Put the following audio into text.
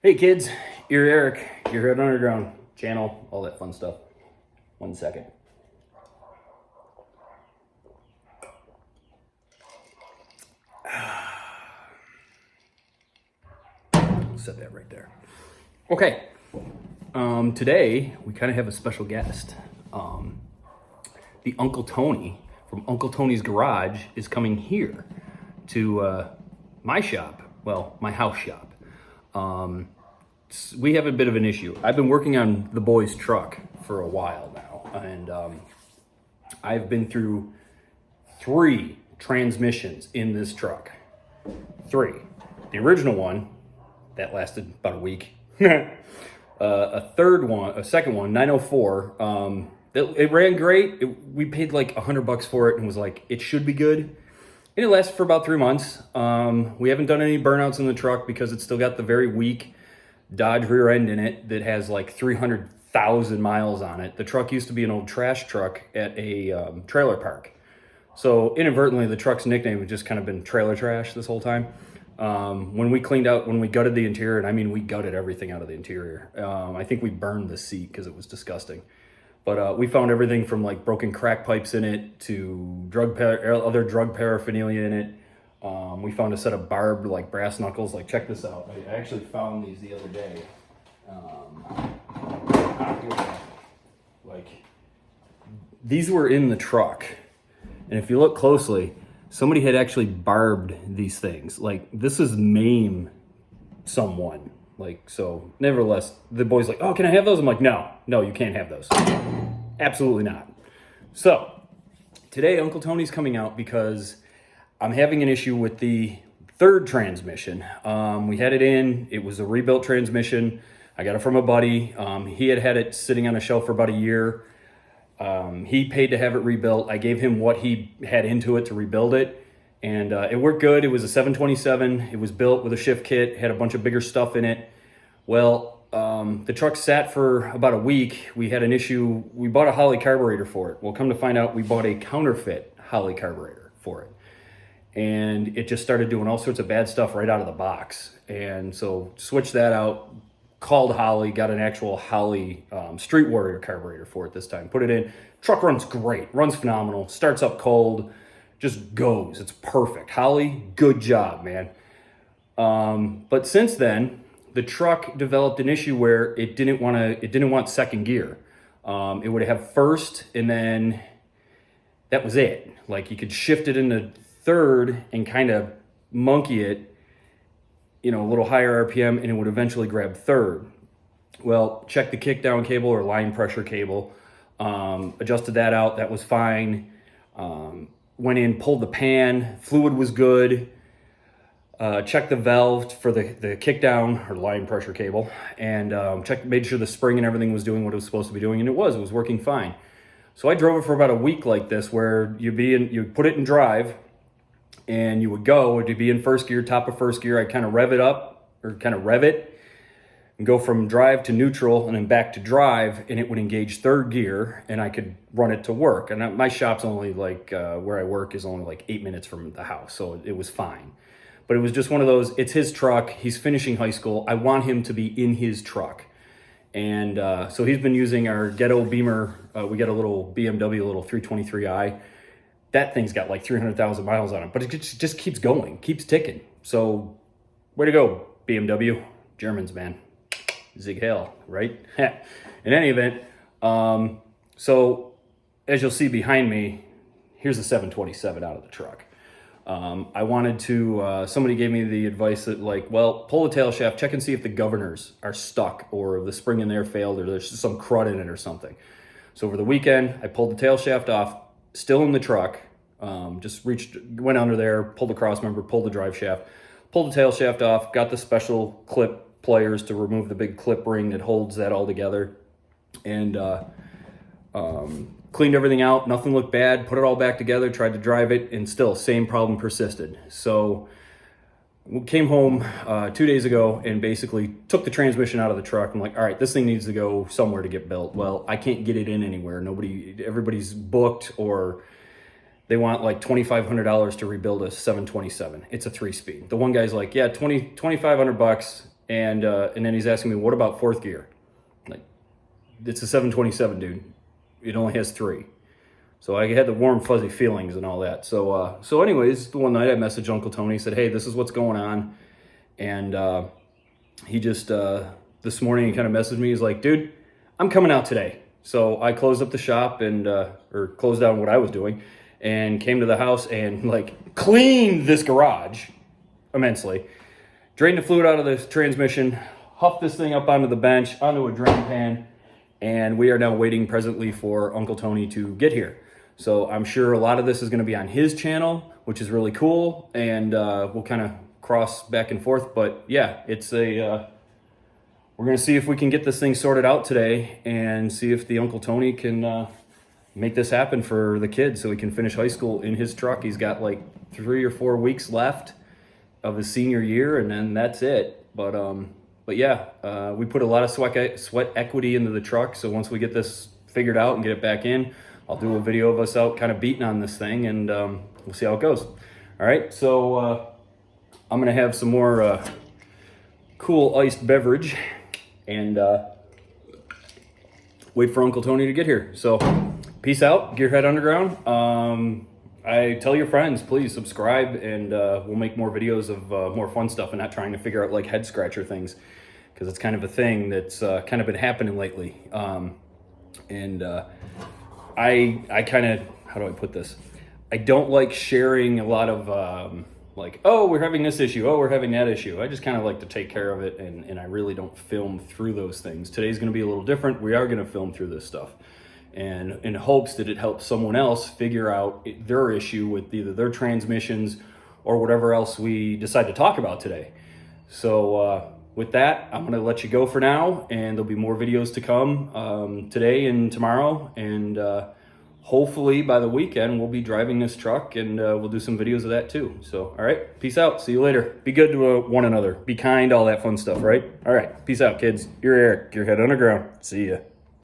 Hey kids, you're Eric, GearHead Underground channel, all that fun stuff. 1 second. Set that right there. Okay, today we kind of have a special guest. The Uncle Tony from Uncle Tony's Garage is coming here to my shop, well, my house shop. We have a bit of an issue. I've been working on the boys' truck for a while now, and I've been through 3 transmissions in this truck. 3. The original one, that lasted about a week. A second one, 904, it ran great. We paid like $100 for it and was like, it should be good. And it lasted for about 3 months. We haven't done any burnouts in the truck because it's still got the very weak Dodge rear end in it that has like 300,000 miles on it. The truck used to be an old trash truck at a trailer park. So inadvertently, the truck's nickname has just kind of been trailer trash this whole time. When we gutted the interior, and I mean we gutted everything out of the interior. I think we burned the seat because it was disgusting. But we found everything from like broken crack pipes in it to other drug paraphernalia in it. We found a set of barbed like brass knuckles. Like, check this out. I actually found these the other day. Like, these were in the truck. And if you look closely, somebody had actually barbed these things. Like, this is maim someone. Like, so nevertheless, the boy's like, oh, can I have those? I'm like, no, you can't have those. Absolutely not. So today Uncle Tony's coming out because I'm having an issue with the 3rd transmission. We had it in, it was a rebuilt transmission. I got it from a buddy. He had it sitting on a shelf for about a year. He paid to have it rebuilt. I gave him what he had into it to rebuild it. And it worked good. It was a 727. It was built with a shift kit, had a bunch of bigger stuff in it. Well, the truck sat for about a week. We had an issue. We bought a Holley carburetor for it. Well, come to find out, we bought a counterfeit Holley carburetor for it. And it just started doing all sorts of bad stuff right out of the box. And so switched that out, called Holley, got an actual Holley Street Warrior carburetor for it this time. Put it in. Truck runs great, runs phenomenal, starts up cold, just goes. It's perfect. Holley, good job, man. But since then, the truck developed an issue where it didn't want second gear. It would have first, and then that was it. Like, you could shift it into 3rd and kind of monkey it, a little higher RPM, and it would eventually grab 3rd. Well, check the kickdown cable or line pressure cable. Adjusted that out. That was fine. Went in, pulled the pan. Fluid was good. Checked the valve for the kickdown or line pressure cable, and made sure the spring and everything was doing what it was supposed to be doing, and it was working fine. So I drove it for about a week like this, where you put it in drive, and you would go, it'd be in first gear, top of first gear. I'd kind of rev it, and go from drive to neutral and then back to drive, and it would engage 3rd gear, and I could run it to work. And my shop's only like, where I work is only like 8 minutes from the house, so it was fine. But it was just one of those, it's his truck, he's finishing high school, I want him to be in his truck. And so he's been using our ghetto Beamer. We got a little BMW, a little 323i. That thing's got like 300,000 miles on it, but it just keeps going, keeps ticking. So way to go, BMW. Germans, man. Zig Heil, right? In any event, so as you'll see behind me, here's the 727 out of the truck. I wanted to, somebody gave me the advice that, like, well, pull the tail shaft, check and see if the governors are stuck or the spring in there failed or there's some crud in it or something. So over the weekend, I pulled the tail shaft off, still in the truck, went under there, pulled the cross member, pulled the drive shaft, pulled the tail shaft off, got the special clip pliers to remove the big clip ring that holds that all together, and cleaned everything out. Nothing looked bad. Put it all back together, tried to drive it, and still same problem persisted. So we came home 2 days ago and basically took the transmission out of the truck. I'm like, all right, this thing needs to go somewhere to get built. Well, I can't get it in anywhere. Everybody's booked, or they want like $2,500 to rebuild a 727. It's a 3-speed. The one guy's like, yeah, $2,500. And then he's asking me, what about fourth gear? Like, it's a 727, dude. It only has 3. So I had the warm, fuzzy feelings and all that. So anyways, the one night I messaged Uncle Tony, said, hey, this is what's going on. And he just, this morning, he kind of messaged me. He's like, dude, I'm coming out today. So I closed up the shop and, or closed down what I was doing and came to the house and like cleaned this garage immensely. Drained the fluid out of the transmission, huffed this thing up onto the bench, onto a drain pan, and we are now waiting presently for Uncle Tony to get here. So I'm sure a lot of this is going to be on his channel, which is really cool, and we'll kind of cross back and forth. But yeah, it's a we're going to see if we can get this thing sorted out today and see if the Uncle Tony can make this happen for the kid so he can finish high school in his truck. He's got like 3 or 4 weeks left of his senior year, and then that's it. But yeah, we put a lot of sweat equity into the truck. So once we get this figured out and get it back in, I'll do a video of us out kind of beating on this thing, and we'll see how it goes. All right, so I'm gonna have some more cool iced beverage and wait for Uncle Tony to get here. So peace out, GearHead Underground. I tell your friends, please subscribe, and we'll make more videos of more fun stuff and not trying to figure out like head scratcher things, because it's kind of a thing that's kind of been happening lately. I kind of, how do I put this? I don't like sharing a lot of like, oh, we're having this issue, oh, we're having that issue. I just kind of like to take care of it, and I really don't film through those things. Today's going to be a little different. We are going to film through this stuff, and in hopes that it helps someone else figure out their issue with either their transmissions or whatever else we decide to talk about today. So with that, I'm gonna let you go for now, and there'll be more videos to come today and tomorrow, and hopefully by the weekend we'll be driving this truck, and we'll do some videos of that too. So all right, peace out, see you later. Be good to one another, be kind, all that fun stuff, right? All right, peace out, kids. You're Eric, GearHead Underground. See ya.